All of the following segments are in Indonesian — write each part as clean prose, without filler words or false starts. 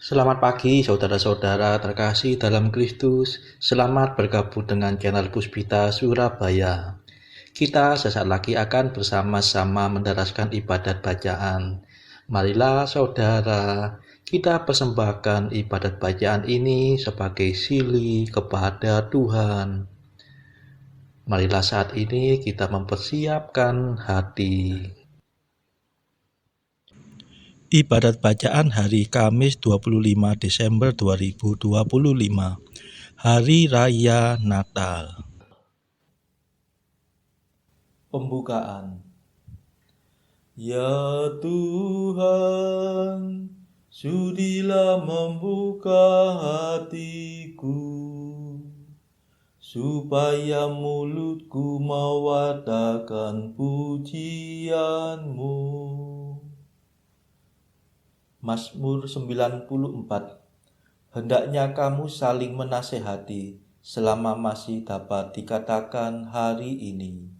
Selamat pagi saudara-saudara terkasih dalam Kristus. Selamat bergabung dengan channel Puspita Surabaya. Kita sesaat lagi akan bersama-sama mendaraskan ibadat bacaan. Marilah saudara, kita persembahkan ibadat bacaan ini sebagai sili kepada Tuhan. Marilah saat ini kita mempersiapkan hati. Ibadat bacaan hari Kamis 25 Desember 2025, Hari Raya Natal. Pembukaan. Ya Tuhan, sudilah membuka hatiku, supaya mulutku mewartakan pujian-Mu. Mazmur 94. Hendaknya kamu saling menasehati selama masih dapat dikatakan hari ini.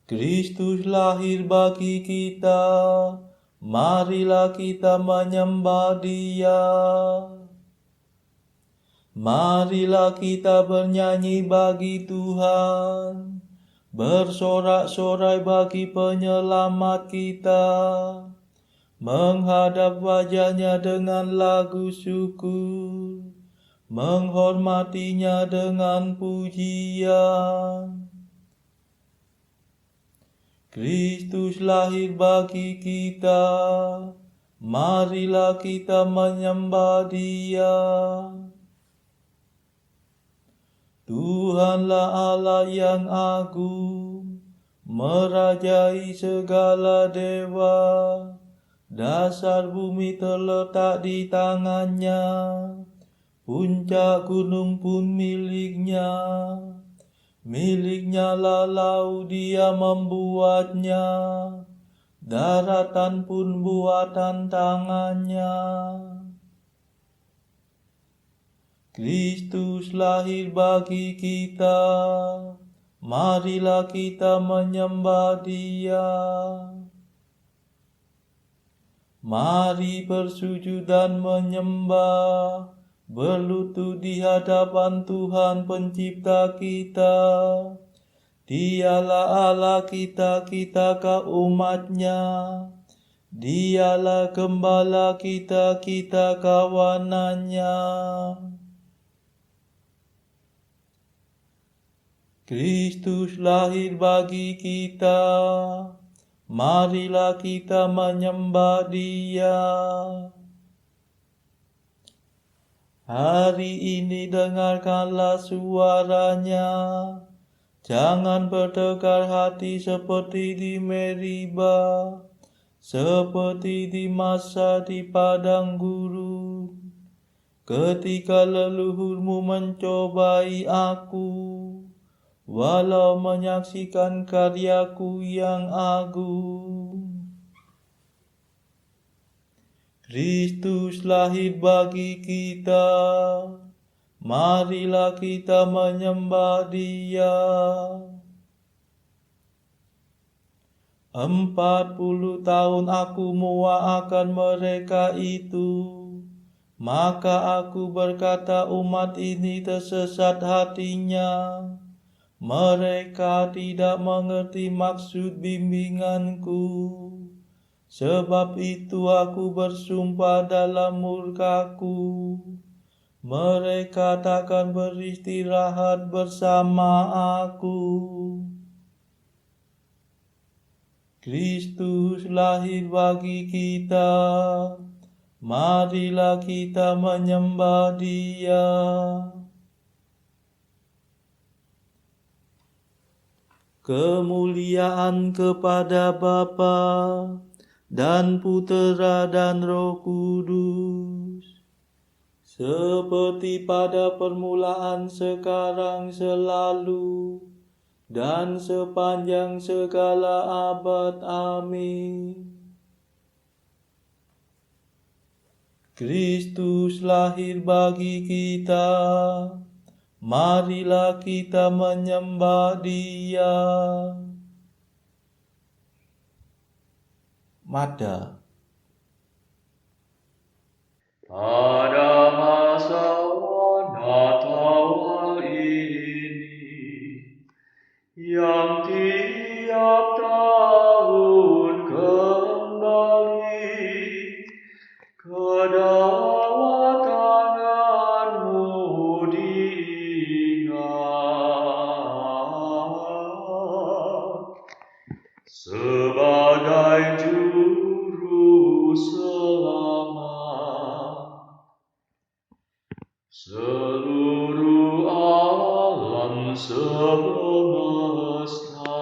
Kristus lahir bagi kita, marilah kita menyembah Dia. Marilah kita bernyanyi bagi Tuhan, bersorak-sorai bagi penyelamat kita, menghadap wajah-Nya dengan lagu syukur, menghormatinya dengan pujian. Kristus lahir bagi kita, marilah kita menyembah Dia. Tuhanlah Allah yang agung, merajai segala dewa. Dasar bumi terletak di tangan-Nya, puncak gunung pun milik-Nya. Milik-Nya lah laut, Dia membuatnya, daratan pun buatan tangan-Nya. Kristus lahir bagi kita, marilah kita menyembah Dia. Mari bersujud dan menyembah, berlutut di hadapan Tuhan Pencipta kita. Dialah Allah kita, kita umat-Nya. Dialah gembala kita, kita kawanan-Nya. Kristus lahir bagi kita, marilah kita menyembah Dia. Hari ini dengarkanlah suara-Nya, jangan bertegar hati seperti di Meriba, seperti di masa di padang gurun, ketika leluhurmu mencobai aku, walau menyaksikan karyaku yang agung. Kristus lahir bagi kita, marilah kita menyembah Dia. 40 tahun aku muak akan mereka itu, maka aku berkata umat ini tersesat hatinya. Mereka tidak mengerti maksud bimbinganku. Sebab itu aku bersumpah dalam murkaku, mereka takkan beristirahat bersama aku. Kristus lahir bagi kita, marilah kita menyembah Dia. Kemuliaan kepada Bapa dan Putera dan Roh Kudus, seperti pada permulaan, sekarang, selalu, dan sepanjang segala abad. Amin. Kristus lahir bagi kita, marilah kita menyembah Dia. Mada. Pada masa Natal ini yang tiap tahun kembali, kedatanganmu diingat sebagai juru selamat. Seluruh alam semesta,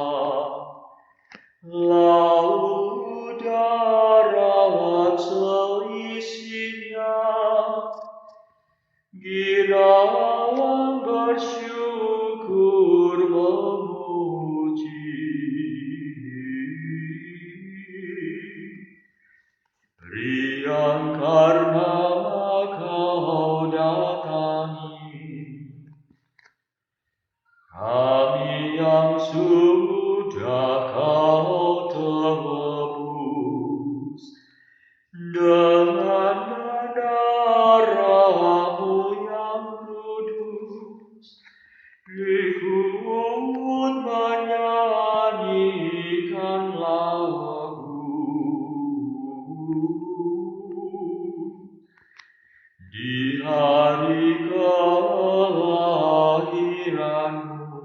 laut darat seisinya, girang bersyukur memuji. Riang karena kau datangi kami yang sudah kau tebus dengan darah-Mu yang kudus. Ikut menyanyikan lagu di hari kelahiran-Mu.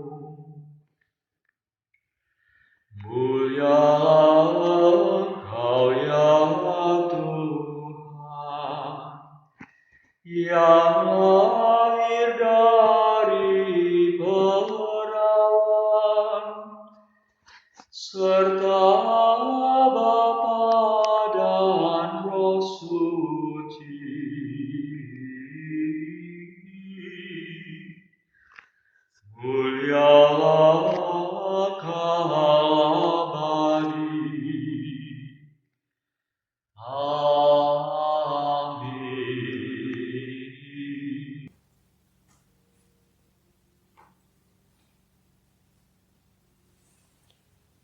Mulialah Engkau ya Tuhan, yang lahir dari perawan, serta Bapa dan Roh Suci. Mulialah Kau abadi. Amin.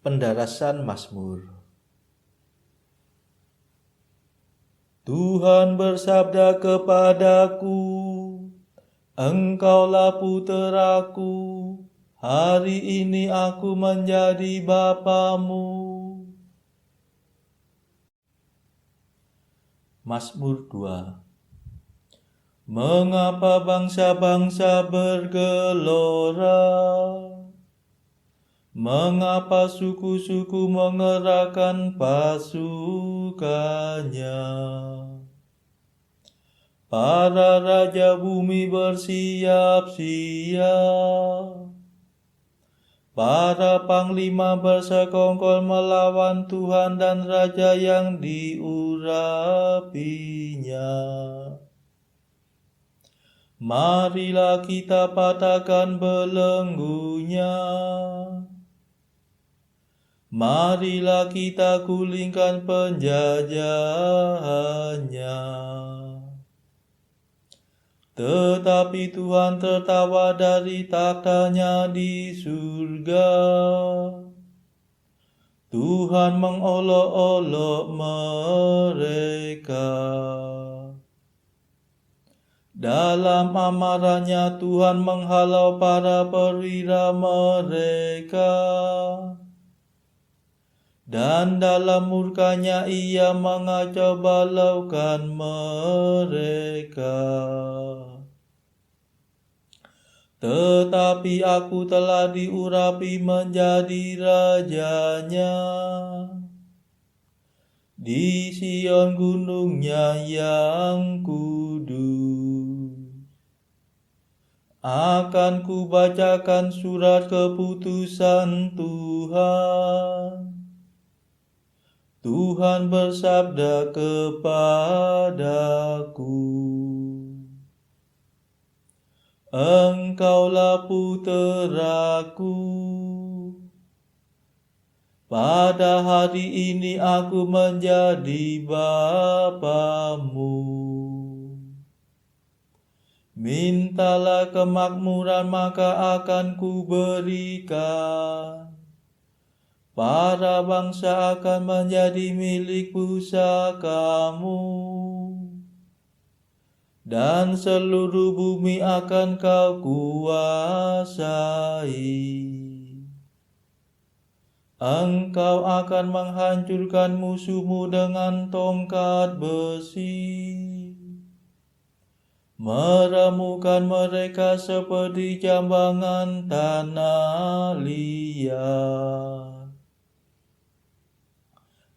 Pendarasan Mazmur. Tuhan bersabda kepadaku, Engkaulah puteraku, hari ini aku menjadi bapamu. Mazmur 2. Mengapa bangsa-bangsa bergelora? Mengapa suku-suku mengerahkan pasukannya? Para raja bumi bersiap-siap, para panglima bersekongkol melawan Tuhan dan raja yang diurapinya. Marilah kita patahkan belenggunya, marilah kita gulingkan penjajahannya. Tetapi Tuhan tertawa dari takhta-Nya di surga. Tuhan mengolok-olok mereka. Dalam amarahnya Tuhan menghalau para perwira mereka. Dan dalam murkanya Ia mengacau balaukan mereka. Tetapi aku telah diurapi menjadi rajanya di Sion gunungnya yang kudus. Akan kubacakan surat keputusan Tuhan. Tuhan bersabda kepadaku, Engkaulah puteraku. Pada hari ini aku menjadi bapamu. Mintalah kemakmuran maka akan kuberikan. Para bangsa akan menjadi milik pusakamu. dan seluruh bumi akan kau kuasai. Engkau akan menghancurkan musuhmu dengan tongkat besi, meremukkan mereka seperti jambangan tanah liat.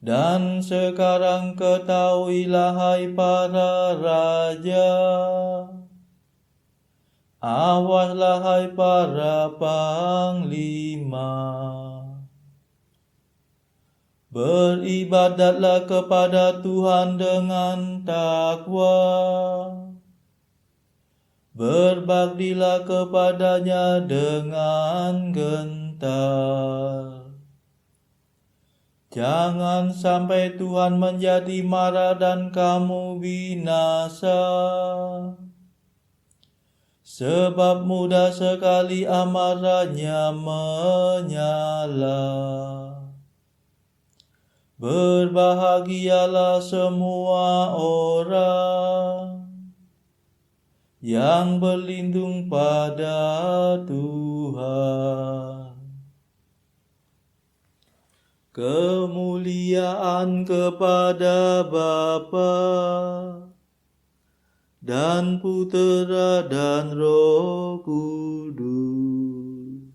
Dan sekarang ketahuilah hai para raja, awaslah hai para panglima, beribadatlah kepada Tuhan dengan takwa, berbaktilah kepadanya dengan gentar. Jangan sampai Tuhan menjadi marah dan kamu binasa, sebab mudah sekali amarahnya menyala. Berbahagialah semua orang yang berlindung pada Tuhan. Kemuliaan kepada Bapa dan Putera dan Roh Kudus,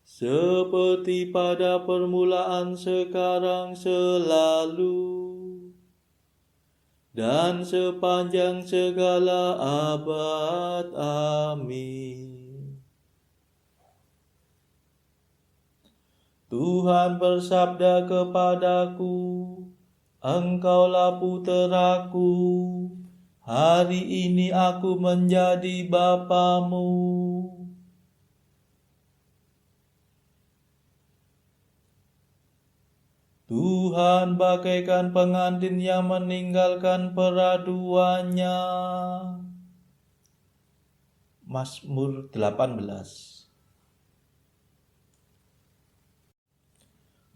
seperti pada permulaan, sekarang, selalu, dan sepanjang segala abad. Amin. Tuhan bersabda kepadaku, engkaulah puteraku, hari ini aku menjadi bapamu. Tuhan bagaikan pengantin yang meninggalkan peraduannya. Mazmur 18.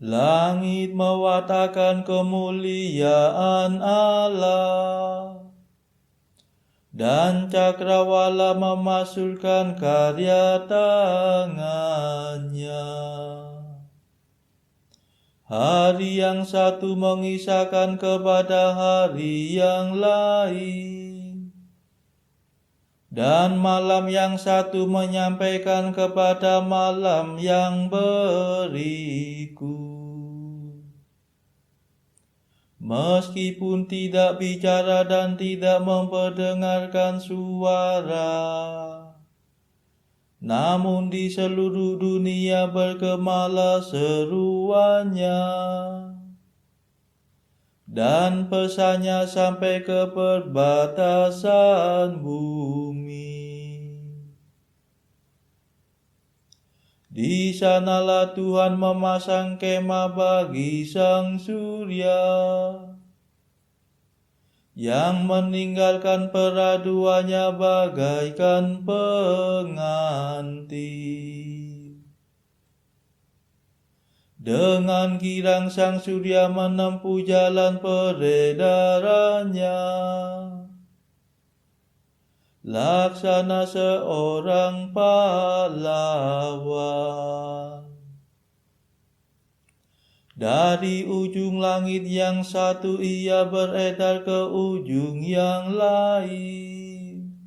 Langit mewartakan kemuliaan Allah, dan cakrawala memasulkan karya tangannya. Hari yang satu mengisahkan kepada hari yang lain, dan malam yang satu menyampaikan kepada malam yang berikut. Meskipun tidak bicara dan tidak memperdengarkan suara, namun di seluruh dunia bergemalah seruannya, dan pesannya sampai ke perbatasan bumi. Di sanalah Tuhan memasang kemah bagi sang surya, yang meninggalkan peraduannya bagaikan pengantin. Dengan girang sang surya menempuh jalan peredarannya, laksana seorang pahlawan. Dari ujung langit yang satu ia beredar ke ujung yang lain,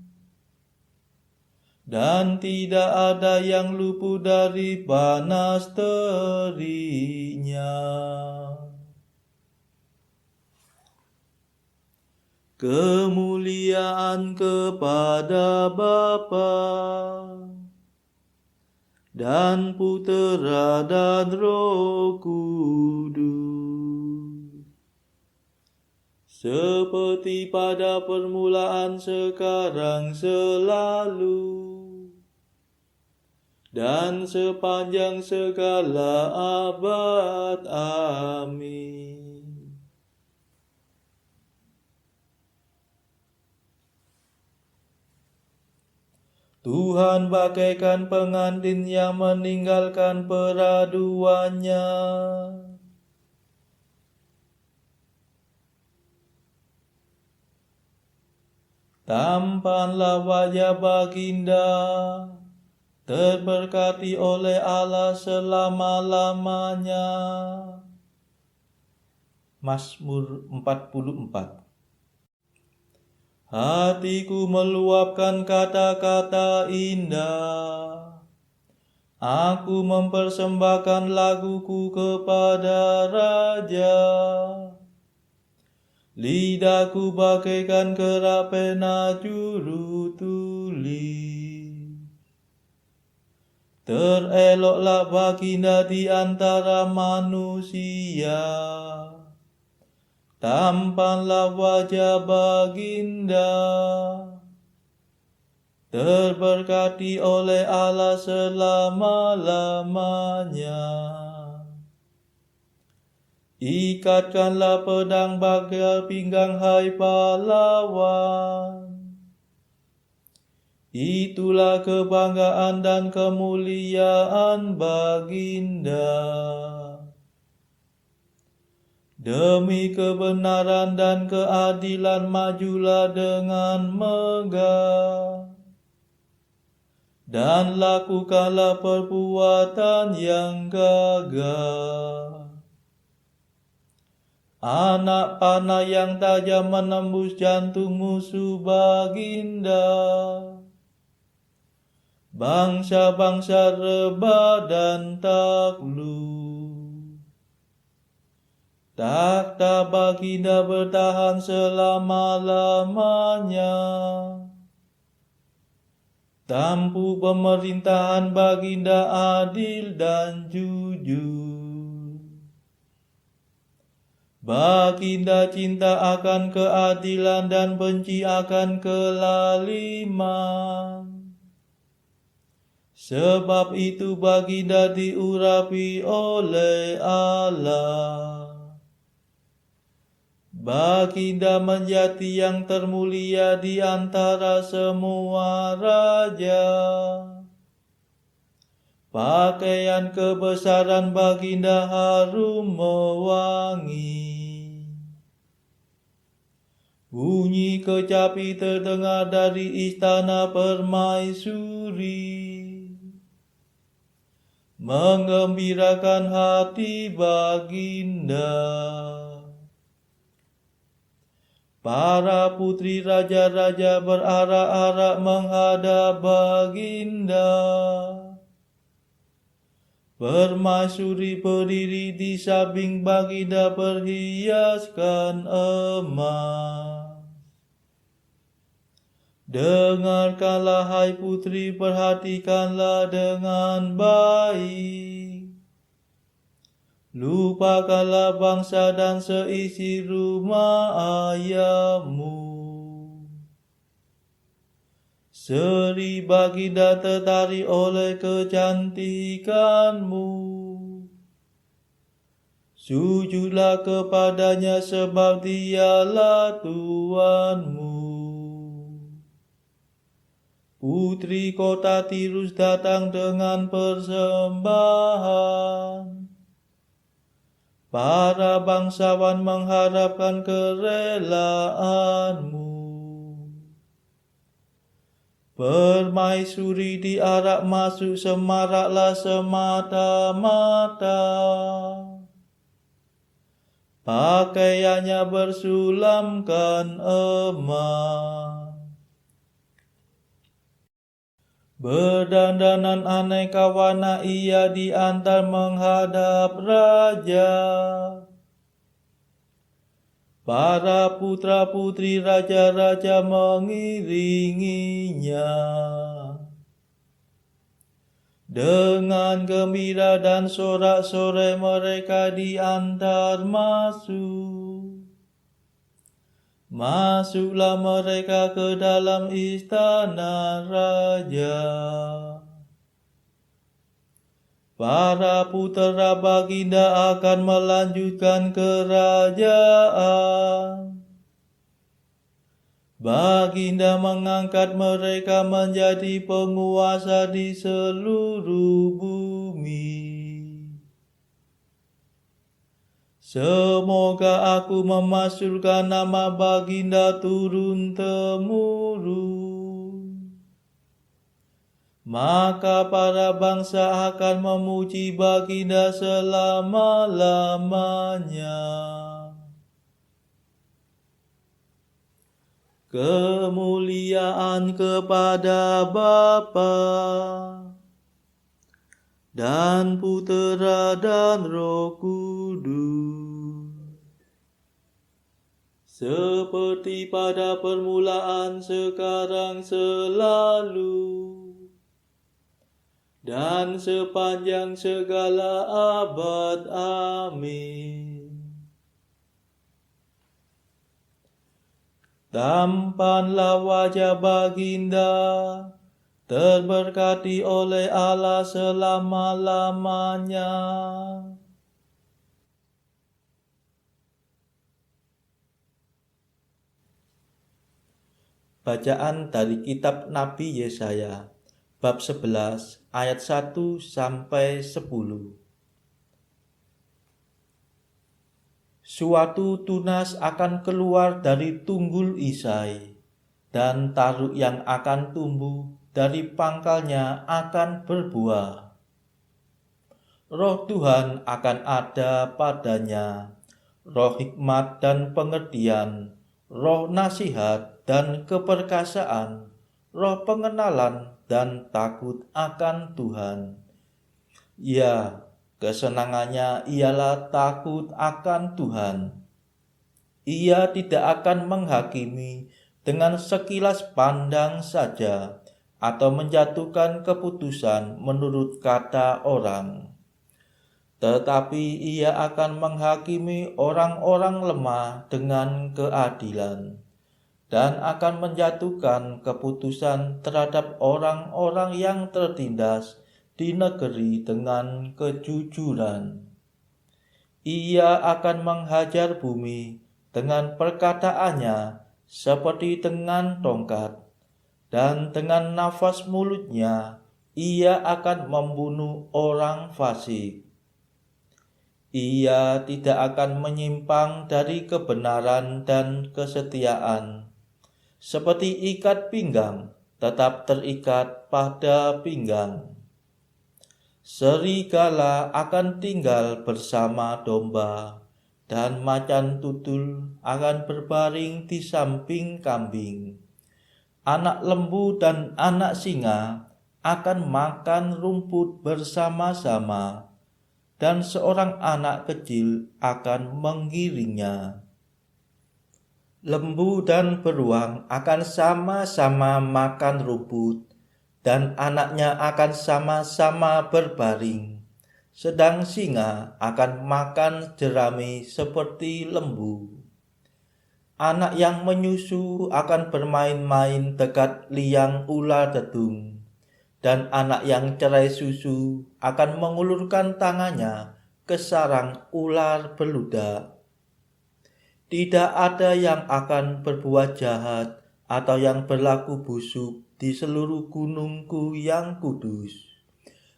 dan tidak ada yang luput dari panas teriknya. Kemuliaan kepada Bapa dan Putera dan Roh Kudus, seperti pada permulaan, sekarang, selalu, dan sepanjang segala abad. Amin. Tuhan bagaikan pengantin yang meninggalkan peraduannya, Tampanlah wajah Baginda, terberkati oleh Allah selama-lamanya. Mazmur 44. Hatiku meluapkan kata-kata indah, aku mempersembahkan laguku kepada Raja. Lidahku bagaikan kerak pena juru tulis. Tereloklah Baginda di antara manusia, tampanlah wajah Baginda, terberkati oleh Allah selama-lamanya. Ikatkanlah pedang bagai pinggang, hai pahlawan. Itulah kebanggaan dan kemuliaan Baginda. Demi kebenaran dan keadilan majulah dengan megah, dan lakukanlah perbuatan yang gagah. Anak panah yang tajam menembus jantung musuh Baginda. Bangsa-bangsa rebah dan takluk. Takhta Baginda bertahan selama-lamanya. Tampuk pemerintahan Baginda adil dan jujur. Baginda cinta akan keadilan dan benci akan kelaliman. Sebab itu Baginda diurapi oleh Allah. Baginda menjadi yang termulia di antara semua raja. Pakaian kebesaran Baginda harum mewangi. Bunyi kecapi terdengar dari istana permaisuri, menggembirakan hati Baginda. Para putri raja-raja berarak-arak menghadap Baginda. Permaisuri berdiri di samping Baginda berhiaskan emas. Dengarkanlah hai putri, perhatikanlah dengan baik. Lupakanlah bangsa dan seisi rumah ayahmu. Seri Baginda tertarik oleh kecantikanmu. Sujudlah kepadanya sebab dialah Tuanmu. Putri kota Tirus datang dengan persembahan. Para bangsawan mengharapkan kerelaanmu. Permaisuri diarak masuk, semaraklah semata-mata. Pakaiannya bersulamkan emas. Berdandanan aneka warna ia diantar menghadap raja. Para putra-putri raja-raja mengiringinya. Dengan gembira dan sorak-sorai mereka diantar masuk. Masuklah mereka ke dalam istana raja. Para putera Baginda akan melanjutkan kerajaan. Baginda mengangkat mereka menjadi penguasa di seluruh bumi. Semoga aku memasyurkan nama baginda turun-temurun. Maka para bangsa akan memuji baginda selama-lamanya. Kemuliaan kepada Bapa dan Putera dan Roh Kudus, seperti pada permulaan, sekarang, selalu, dan sepanjang segala abad. Amin. Tampanlah wajah baginda, terberkati oleh Allah selama-lamanya. Bacaan dari kitab Nabi Yesaya, bab 11, ayat 1 sampai 10. Suatu tunas akan keluar dari tunggul Isai, dan taruk yang akan tumbuh dari pangkalnya akan berbuah. Roh Tuhan akan ada padanya, roh hikmat dan pengertian, roh nasihat dan keperkasaan, roh pengenalan dan takut akan Tuhan. Ya, kesenangannya ialah takut akan Tuhan. Ia tidak akan menghakimi dengan sekilas pandang saja, atau menjatuhkan keputusan menurut kata orang. Tetapi ia akan menghakimi orang-orang lemah dengan keadilan, dan akan menjatuhkan keputusan terhadap orang-orang yang tertindas di negeri dengan kejujuran. Ia akan menghajar bumi dengan perkataannya seperti dengan tongkat, dan dengan nafas mulutnya ia akan membunuh orang fasik. Ia tidak akan menyimpang dari kebenaran dan kesetiaan. Seperti ikat pinggang, tetap terikat pada pinggang. Serigala akan tinggal bersama domba, dan macan tutul akan berbaring di samping kambing. Anak lembu dan anak singa akan makan rumput bersama-sama, dan seorang anak kecil akan menggiringnya. Lembu dan beruang akan sama-sama makan rumput, dan anaknya akan sama-sama berbaring, sedang singa akan makan jerami seperti lembu. Anak yang menyusu akan bermain-main dekat liang ular dedung, dan anak yang cerai susu akan mengulurkan tangannya ke sarang ular beludak. Tidak ada yang akan berbuat jahat atau yang berlaku busuk di seluruh gunungku yang kudus,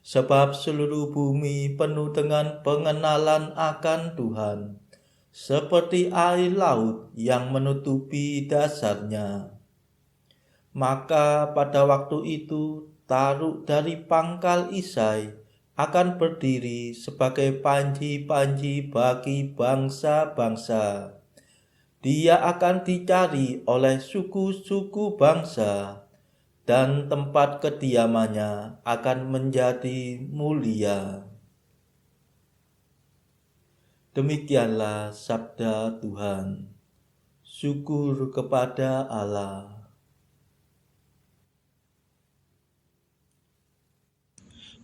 sebab seluruh bumi penuh dengan pengenalan akan Tuhan, seperti air laut yang menutupi dasarnya. Maka pada waktu itu taruk dari pangkal Isai akan berdiri sebagai panji-panji bagi bangsa-bangsa. Dia akan dicari oleh suku-suku bangsa, dan tempat kediamannya akan menjadi mulia. Demikianlah sabda Tuhan. Syukur kepada Allah.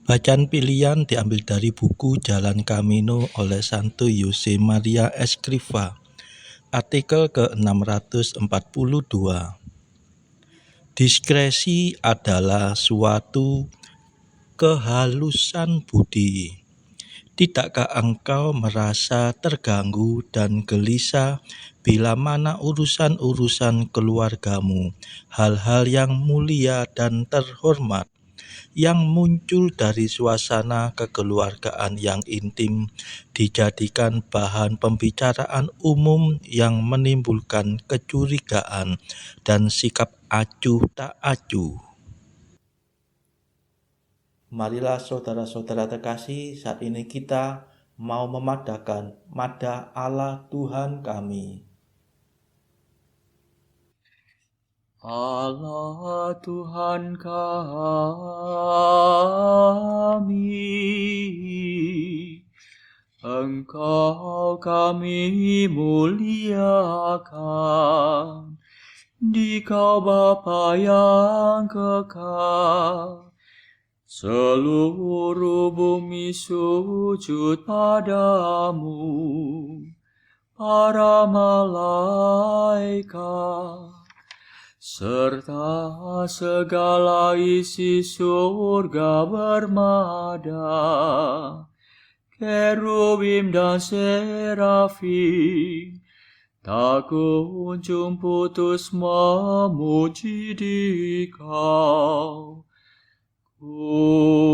Bacaan pilihan diambil dari buku Jalan Camino oleh Santo Jose Maria Escrivá, artikel ke-642. Diskresi adalah suatu kehalusan budi. Tidakkah engkau merasa terganggu dan gelisah bila mana urusan-urusan keluargamu, hal-hal yang mulia dan terhormat, yang muncul dari suasana kekeluargaan yang intim dijadikan bahan pembicaraan umum yang menimbulkan kecurigaan dan sikap acuh tak acuh. Marilah saudara-saudara terkasih, saat ini kita mau memadakan Madah Allah Tuhan kami. Allah Tuhan kami, Engkau kami muliakan, Dikau Bapa yang kekal. Seluruh bumi sujud padamu, para malaikat, serta segala isi surga bermada, kerubim dan serafim, tak kunjung putus memuji Dikau. Kudus,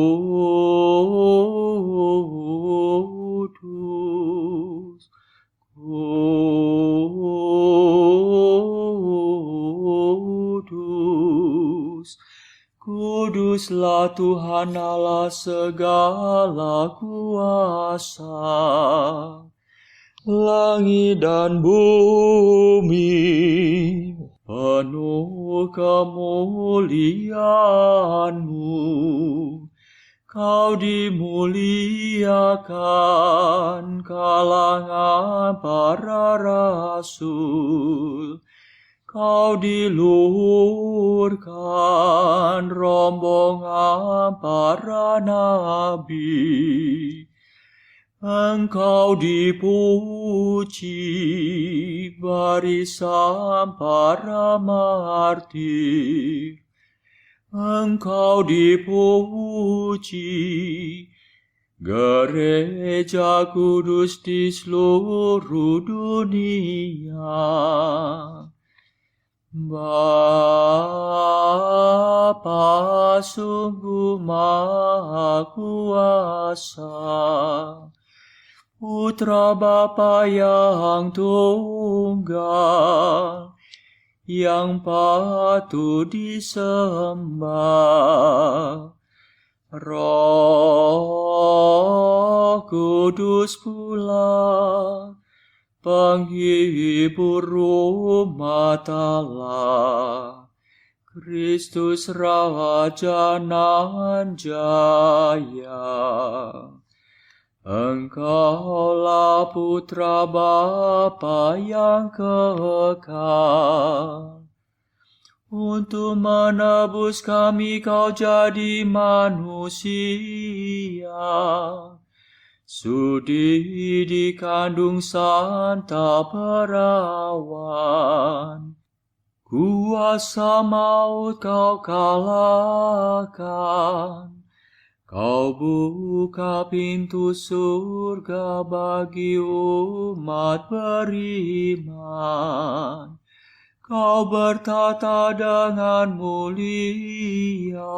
kudus, kuduslah Tuhan Allah segala kuasa. Langit dan bumi penuh kemuliaan-Mu. Kau dimuliakan kalangan para rasul. Kau diluhurkan rombongan para nabi. Engkau dipuji barisan para martir. Engkau dipuji gereja kudus di seluruh dunia. Bapa sungguh Maha Kuasa, Putra Bapa yang tunggal, yang patut disembah. Roh Kudus pula, penghibur umat Allah, Kristus Raja nan jaya. Engkaulah Putra Bapa yang kekal. Untuk menebus kami Kau jadi manusia. Sudi dikandung Santa Perawan. Kuasa maut Kau kalahkan. Kau buka pintu surga bagi umat beriman. Kau bertata dengan mulia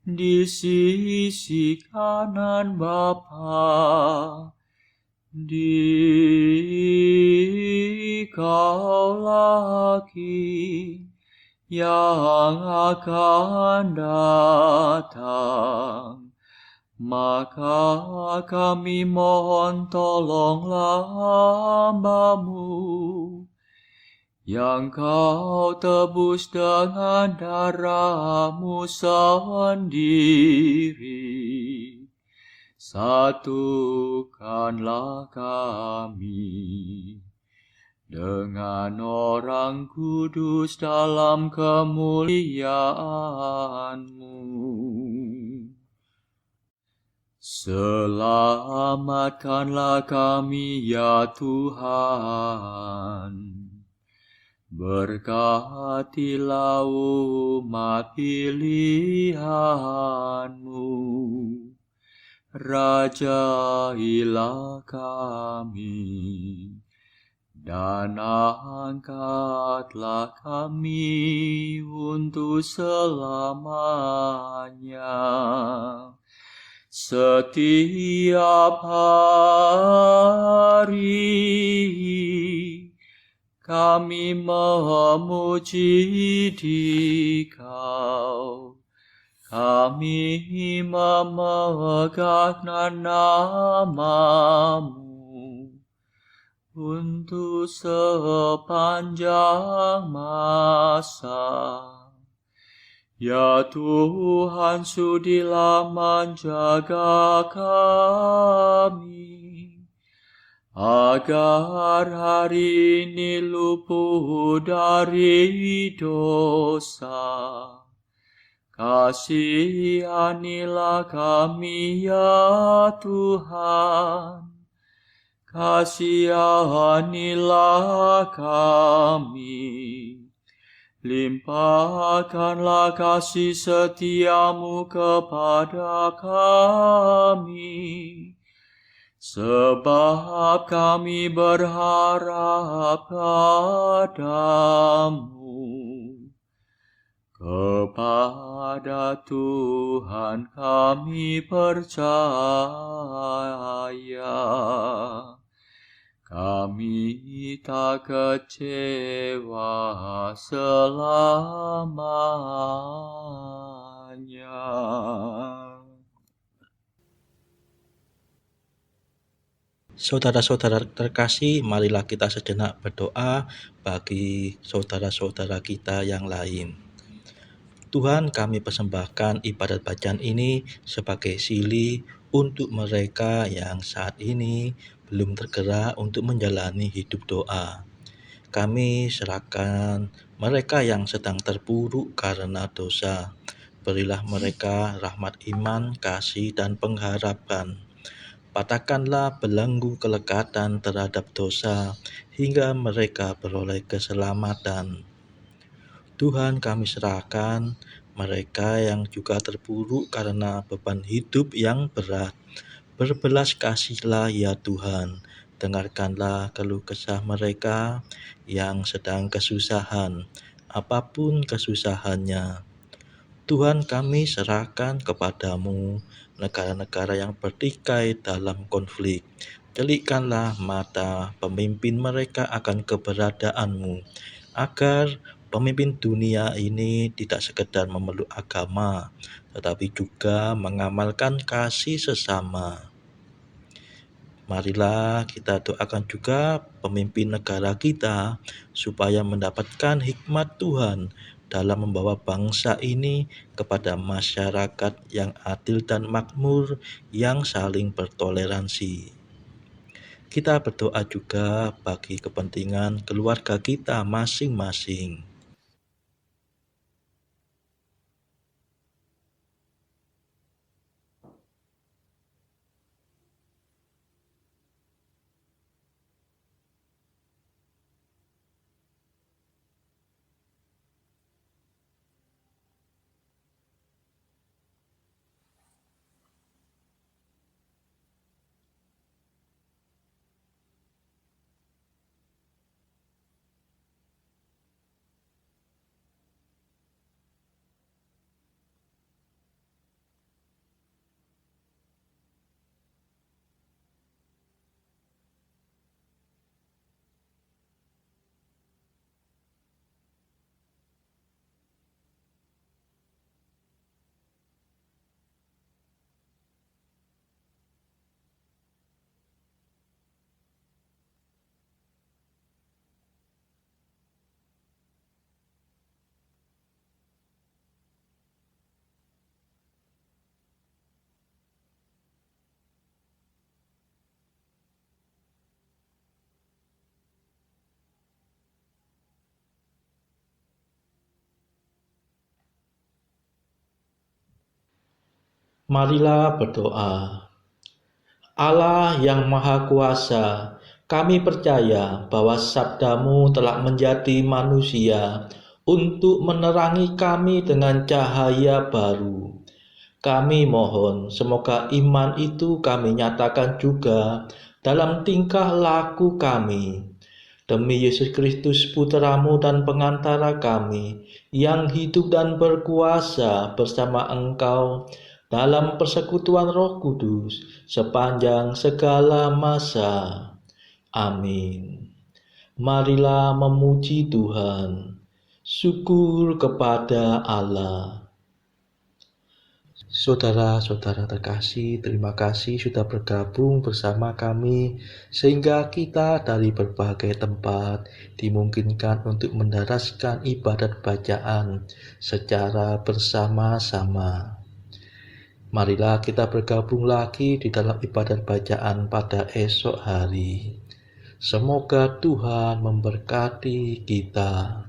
di sisi kanan Bapa. Dikaulah King yang akan datang, maka kami mohon tolonglah hamba-Mu, yang Kau tebus dengan darah-Mu sendiri. Satukanlah kami dengan orang kudus dalam kemuliaan-Mu. Selamatkanlah kami ya Tuhan. Berkatilah umat pilihan-Mu. Rajailah kami dan angkatlah kami untuk selamanya. Setiap hari kami memuji Dikau, kami memegang nama-Mu untuk sepanjang masa. Ya Tuhan, sudilah menjaga kami, agar hari ini luput dari dosa. Kasihanilah kami ya Tuhan, kasihanilah kami. Limpahkanlah kasih setia-Mu kepada kami, sebab kami berharap padamu. Kepada Tuhan kami percaya, kami tak kecewa selamanya. Saudara-saudara terkasih, marilah kita sejenak berdoa bagi saudara-saudara kita yang lain. Tuhan, kami persembahkan ibadat bacaan ini sebagai sili untuk mereka yang saat ini belum tergerak untuk menjalani hidup doa. Kami serahkan mereka yang sedang terpuruk karena dosa. Berilah mereka rahmat iman, kasih, dan pengharapan. Patahkanlah belenggu kelekatan terhadap dosa hingga mereka beroleh keselamatan. Tuhan, kami serahkan mereka yang juga terpuruk karena beban hidup yang berat. Berbelas kasihlah ya Tuhan, dengarkanlah keluh kesah mereka yang sedang kesusahan, apapun kesusahannya. Tuhan, kami serahkan kepadamu negara-negara yang bertikai dalam konflik. Celikkanlah mata pemimpin mereka akan keberadaanmu, agar pemimpin dunia ini tidak sekedar memeluk agama, tetapi juga mengamalkan kasih sesama. Marilah kita doakan juga pemimpin negara kita supaya mendapatkan hikmat Tuhan dalam membawa bangsa ini kepada masyarakat yang adil dan makmur, yang saling bertoleransi. Kita berdoa juga bagi kepentingan keluarga kita masing-masing. Marilah berdoa. Allah yang Maha Kuasa, kami percaya bahwa sabda-Mu telah menjadi manusia untuk menerangi kami dengan cahaya baru. Kami mohon semoga iman itu kami nyatakan juga dalam tingkah laku kami. Demi Yesus Kristus Putramu dan pengantara kami, yang hidup dan berkuasa bersama Engkau dalam persekutuan Roh Kudus sepanjang segala masa. Amin. Marilah memuji Tuhan. Syukur kepada Allah. Saudara-saudara terkasih, terima kasih sudah bergabung bersama kami sehingga kita dari berbagai tempat dimungkinkan untuk mendaraskan ibadat bacaan secara bersama-sama. Marilah kita bergabung lagi di dalam ibadat bacaan pada esok hari. Semoga Tuhan memberkati kita.